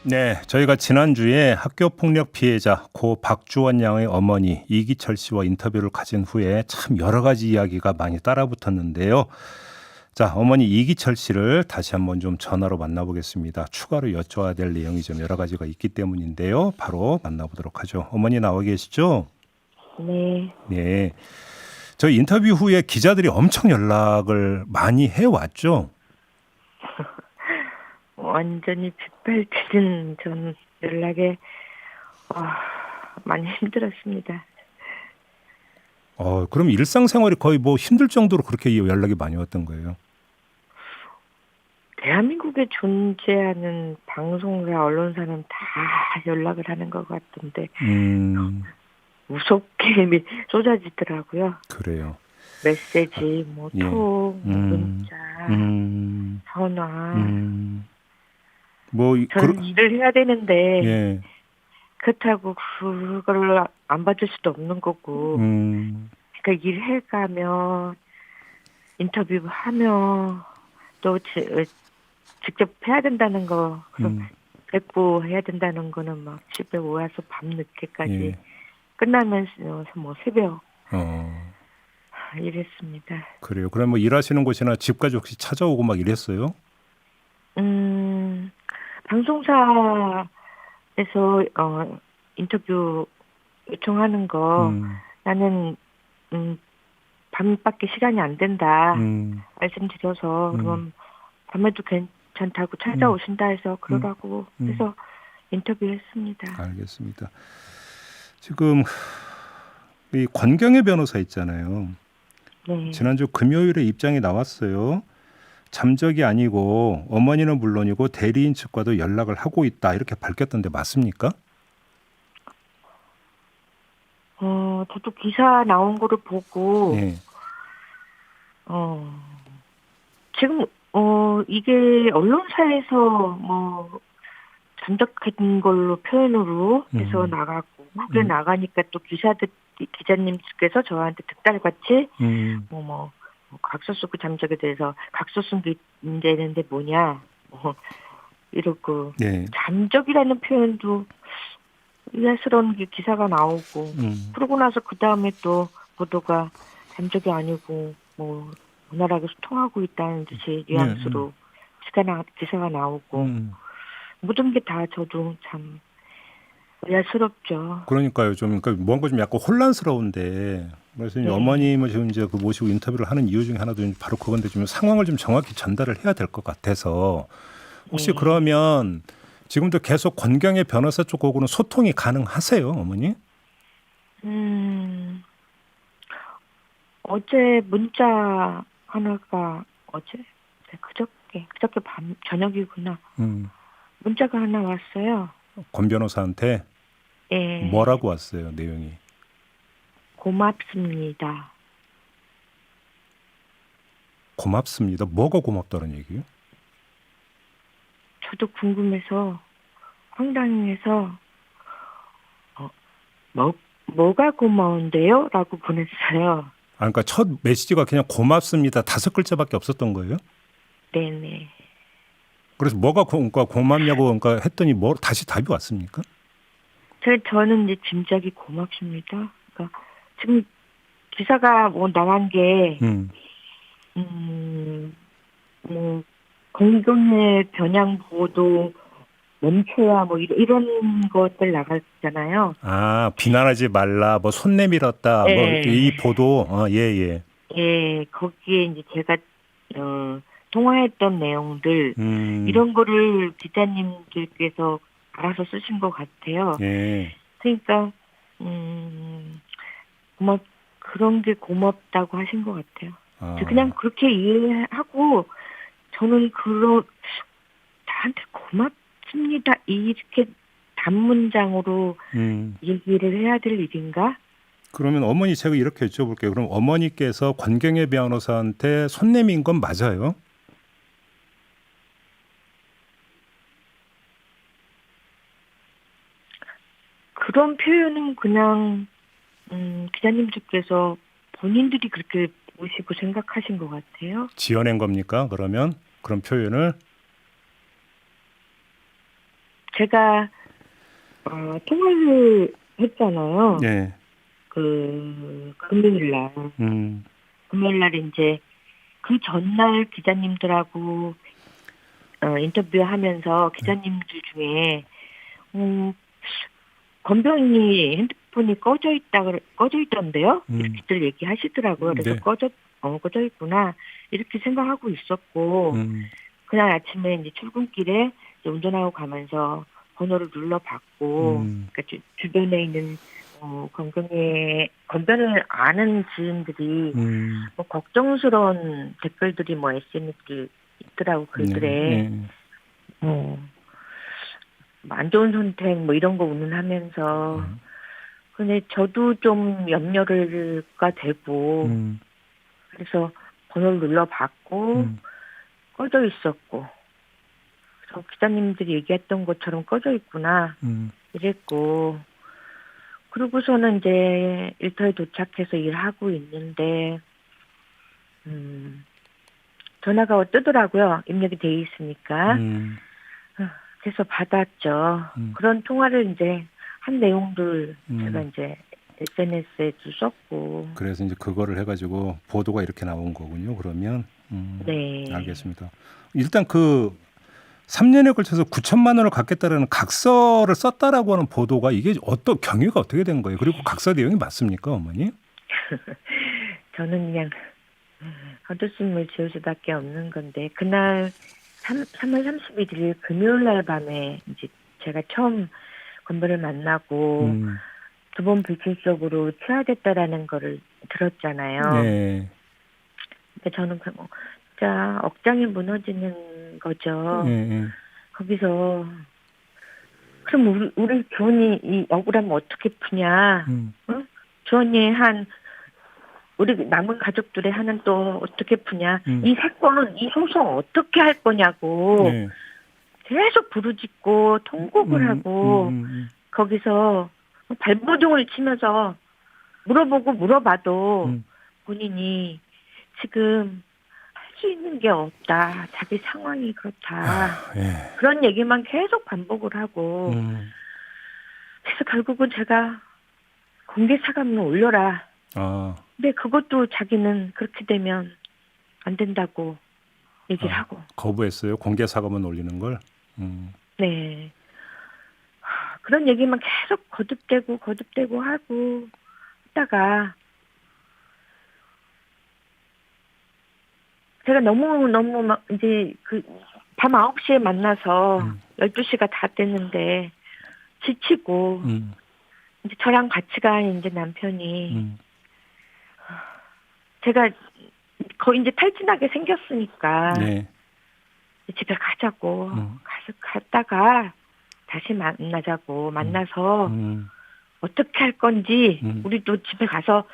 네, 저희가 지난주에 학교폭력 피해자 고 박주원 양의 어머니 이기철 씨와 인터뷰를 가진 후에 참 여러 가지 이야기가 많이 따라붙었는데요. 자, 어머니 이기철 씨를 다시 한번 좀 전화로 만나보겠습니다. 추가로 여쭤야 될 내용이 좀 여러 가지가 있기 때문인데요. 바로 만나보도록 하죠. 어머니 나와 계시죠? 네. 네. 저 인터뷰 후에 기자들이 엄청 연락을 많이 해왔죠? 완전히 빗발치는 전 연락에 많이 힘들었습니다. 그럼 일상생활이 거의 뭐 힘들 정도로 그렇게 연락이 많이 왔던 거예요? 대한민국에 존재하는 방송사, 언론사는 다 연락을 하는 것 같은데 무섭게 쏟아지더라고요. 그래요. 메시지, 예. 톡, 문자, 전화. 저는 일을 해야 되는데 예. 그렇다고 그걸 안 받을 수도 없는 거고. 그러니까 일해가며 인터뷰하며 또 직접 해야 된다는 거, 그럼 뵙고 해야 된다는 거는 막 집에 와서 밤 늦게까지 끝나면서 뭐 새벽 이랬습니다. 그래요. 그럼 뭐 일하시는 곳이나 집까지 혹시 찾아오고 막 이랬어요? 방송사에서 인터뷰 요청하는 거 나는 밤밖에 시간이 안 된다 말씀드려서 그럼 밤에도 괜찮다고 찾아오신다 해서 그러라고 해서 인터뷰했습니다. 알겠습니다. 지금 이 권경애 변호사 있잖아요. 네. 지난주 금요일에 입장이 나왔어요. 잠적이 아니고 어머니는 물론이고 대리인 측과도 연락을 하고 있다 이렇게 밝혔던데 맞습니까? 저도 기사 나온 거를 보고 지금 이게 언론사에서 뭐 잠적한 걸로 표현으로 해서 나가고 그게 나가니까 또 기자님 측에서 저한테 득달같이 뭐 각서쓰고 잠적에 대해서 각서쓴 게 문제는데 뭐냐 이러고 잠적이라는 표현도 의아스러운 게 기사가 나오고 그러고 나서 그 다음에 또 보도가 잠적이 아니고 뭐 원활하게 소통하고 있다는 듯이 뉘앙스로 기사가 나오고 모든 게 다 저도 참 의아스럽죠. 그러니까요. 좀 그러니까 뭔가 좀 약간 혼란스러운데 그래서 어머님을 지금 이제 그 모시고 인터뷰를 하는 이유 중에 하나도 바로 그건데 좀 상황을 좀 정확히 전달을 해야 될 것 같아서 혹시 그러면 지금도 계속 권경애 변호사 쪽하고는 소통이 가능하세요, 어머니? 어제 문자 하나가 그저께 저녁이구나. 문자가 하나 왔어요. 권 변호사한테 뭐라고 왔어요, 내용이? 고맙습니다. 고맙습니다. 뭐가 고맙다는 얘기예요? 저도 궁금해서 황당해서 뭐가 고마운데요? 라고 보냈어요. 그러니까 첫 메시지가 그냥 고맙습니다. 5글자밖에 없었던 거예요? 네네. 그래서 뭐가 그러니까 고맙냐고 그러니까 했더니 뭐 다시 답이 왔습니까? 저는 이제 짐작이 고맙습니다. 그러니까 지금 기사가 뭐 나간 게 뭐 공동의 변양 보도 멈춰야 뭐 이런 것들 나갔잖아요. 비난하지 말라, 뭐 손 내밀었다, 뭐 이 보도, 예. 예, 거기에 이제 제가 통화했던 내용들 이런 거를 기자님들께서 알아서 쓰신 것 같아요. 예. 그러니까 그런 게 고맙다고 하신 것 같아요. 그냥 그렇게 이해하고 저는 저한테 고맙습니다 이렇게 단문장으로 얘기를 해야 될 일인가? 그러면 어머니 제가 이렇게 여쭤볼게요. 그럼 어머니께서 권경애 변호사한테 손 내민 건 맞아요? 그런 표현은 그냥 기자님들께서 본인들이 그렇게 보시고 생각하신 것 같아요. 지어낸 겁니까? 그러면 그런 표현을? 제가 통화를 했잖아요. 예. 그 금요일 날. 음. 금요일 날 이제 그 전날 기자님들하고 인터뷰하면서 기자님들 중에 건병이 핸드폰이 꺼져 있던데요. 이렇게들 얘기하시더라고요. 그래서 네. 꺼져 있구나 이렇게 생각하고 있었고 그날 아침에 이제 출근길에 이제 운전하고 가면서 번호를 눌러봤고 그러니까 주변에 있는 건변을 아는 지인들이 뭐 걱정스러운 댓글들이 뭐 SNS에 있더라고 글들에 뭐 안 좋은 선택 뭐 이런 거 운운하면서 근데 저도 좀 염려가 되고 그래서 번호를 눌러봤고 꺼져 있었고 그래서 기자님들이 얘기했던 것처럼 꺼져 있구나 이랬고 그러고서는 이제 일터에 도착해서 일하고 있는데 전화가 뜨더라고요. 입력이 돼 있으니까. 그래서 받았죠. 그런 통화를 이제 한 내용들 제가 이제 SNS에도 썼고. 그래서 이제 그거를 해가지고 보도가 이렇게 나온 거군요. 그러면 네. 알겠습니다. 일단 그 3년에 걸쳐서 9천만 원을 갚겠다라는 각서를 썼다라고 하는 보도가 이게 어떤 경위가 어떻게 된 거예요? 그리고 각서 내용이 맞습니까, 어머니? 저는 그냥 헛웃음을 지을 수밖에 없는 건데 그날 3월 31일 금요일 날 밤에 이제 제가 처음 건배를 만나고 두 번 불출석으로 취하됐다라는 거를 들었잖아요. 네. 근데 저는 진짜 억장이 무너지는 거죠. 거기서 그럼 우리 교원이 이 억울하면 어떻게 푸냐? 응? 교원이 우리 남은 가족들의 한은 또 어떻게 푸냐? 이 사건은 이 소송 어떻게 할 거냐고 네. 계속 부르짖고 통곡을 하고 거기서 발버둥을 치면서 물어봐도 본인이 지금 할 수 있는 게 없다. 자기 상황이 그렇다. 예. 그런 얘기만 계속 반복을 하고 그래서 결국은 제가 공개 사과문을 올려라. 근데 그것도 자기는 그렇게 되면 안 된다고 얘기를 하고. 거부했어요? 공개 사과문 올리는 걸? 네. 그런 얘기만 계속 거듭되고 하고 하다가 제가 너무 막 이제 밤 9시에 만나서 12시가 다 됐는데 지치고 이제 저랑 같이 간 이제 남편이 제가 거의 이제 탈진하게 생겼으니까 네. 집에 가자고 갔다가 다시 만나서 어떻게 할 건지 우리도 집에 가서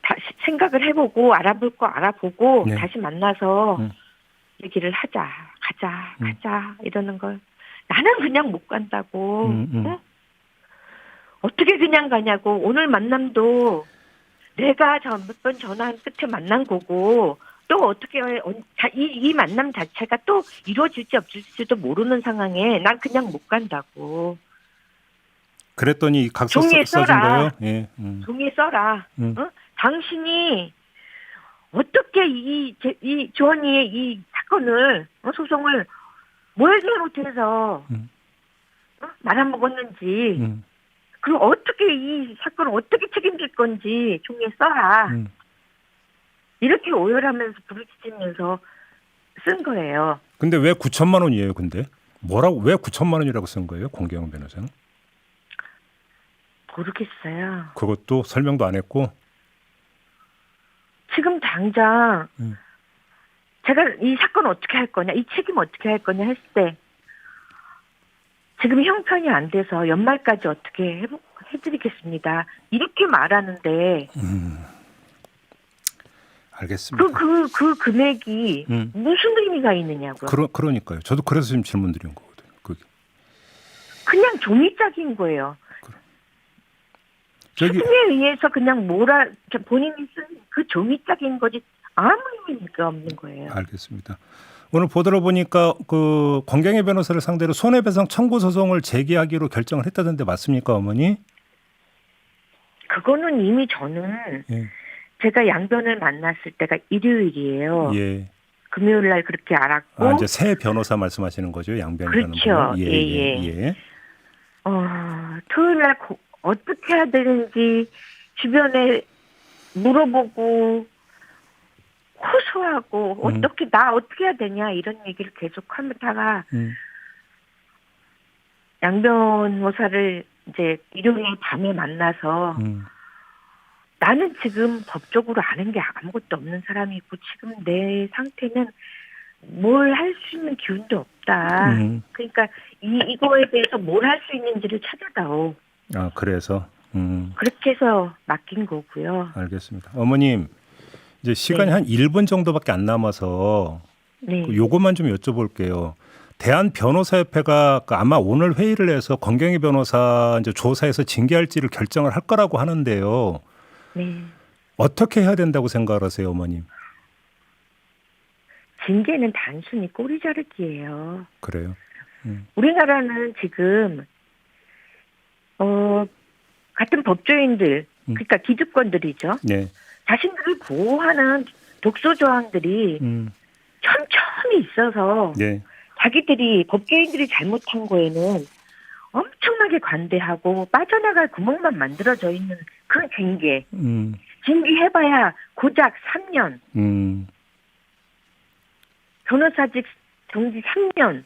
다시 생각을 해보고 알아볼 거 알아보고 네. 다시 만나서 얘기를 가자 이러는 걸 나는 그냥 못 간다고 응? 어떻게 그냥 가냐고 오늘 만남도 내가 몇 번 전화한 끝에 만난 거고 또 어떻게 이 만남 자체가 또 이루어질지 없을지도 모르는 상황에 난 그냥 못 간다고. 그랬더니 각서 종이에 써준 써라. 거예요? 예. 종이에 써라. 어? 당신이 어떻게 이 조언이의 이 사건을 소송을 뭘 잘못해서 말아먹었는지 그리고 어떻게 이 사건을 어떻게 책임질 건지 종이에 써라. 이렇게 오열하면서 부르짖으면서 쓴 거예요. 근데 왜 9천만 원이에요? 근데 왜 9천만 원이라고 쓴 거예요? 공경원 변호사는? 모르겠어요. 그것도 설명도 안 했고. 지금 당장 제가 이 사건 어떻게 할 거냐, 이 책임 어떻게 할 거냐 했을 때 지금 형편이 안 돼서 연말까지 어떻게 해드리겠습니다. 이렇게 말하는데 알겠습니다. 그 금액이 무슨 의미가 있느냐고요. 그러니까요. 저도 그래서 지금 질문 드린 거거든요. 그냥 종이짝인 거예요. 책임에 의해서 그냥 본인이 쓴 그 종이짝인 거지 아무 의미가 없는 거예요. 알겠습니다. 오늘 보도를 보니까 그 권경혜 변호사를 상대로 손해배상 청구 소송을 제기하기로 결정을 했다던데 맞습니까, 어머니? 그거는 이미 저는 예. 제가 양변을 만났을 때가 일요일이에요. 예. 금요일 날 그렇게 알았고. 이제 새 변호사 말씀하시는 거죠, 양변 그렇죠. 변호사. 예. 토요일 날 어떻게 해야 되는지 주변에 물어보고 호소하고 어떻게 해야 되냐 이런 얘기를 계속 하다가 양 변호사를 이제 일요일 밤에 만나서 나는 지금 법적으로 아는 게 아무것도 없는 사람이고 지금 내 상태는 뭘 할 수 있는 기운도 없다. 그러니까 이거에 대해서 뭘 할 수 있는지를 찾아다오. 그래서 그렇게 해서 맡긴 거고요. 알겠습니다. 어머님, 이제 시간이 한 1분 정도밖에 안 남아서 요것만 좀 여쭤볼게요. 대한변호사협회가 아마 오늘 회의를 해서 권경희 변호사 이제 조사해서 징계할지를 결정을 할 거라고 하는데요. 네. 어떻게 해야 된다고 생각하세요, 어머님? 징계는 단순히 꼬리 자르기예요. 그래요? 우리나라는 지금 같은 법조인들, 그러니까 기득권들이죠. 네. 자신들을 보호하는 독소 조항들이 촘촘히 있어서 네. 자기들이 법조인들이 잘못한 거에는 엄청나게 관대하고 빠져나갈 구멍만 만들어져 있는 그 징계. 징계해봐야 고작 3년. 변호사직 정지 3년.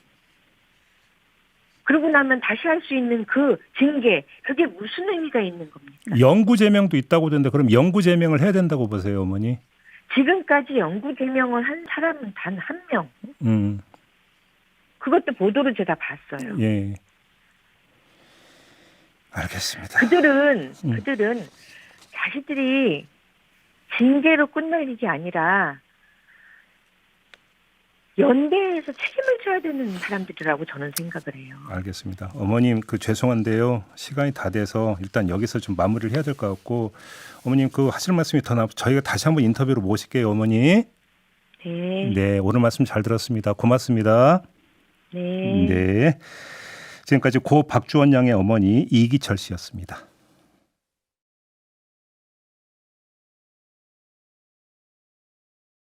그러고 나면 다시 할 수 있는 그 징계. 그게 무슨 의미가 있는 겁니까? 영구제명도 있다고 하던데 그럼 영구제명을 해야 된다고 보세요, 어머니? 지금까지 영구제명을 한 사람은 단 한 명. 그것도 보도로 제가 봤어요. 예. 알겠습니다. 그들은 자신들이 징계로 끝날 일이 아니라 연대에서 책임을 져야 되는 사람들이라고 저는 생각을 해요. 알겠습니다. 어머님 죄송한데요. 시간이 다 돼서 일단 여기서 좀 마무리를 해야 될 것 같고 어머님 하실 말씀이 더 저희가 다시 한번 인터뷰로 모실게요, 어머니. 네. 네, 오늘 말씀 잘 들었습니다. 고맙습니다. 네. 네. 지금까지 고 박주원 양의 어머니 이기철 씨였습니다.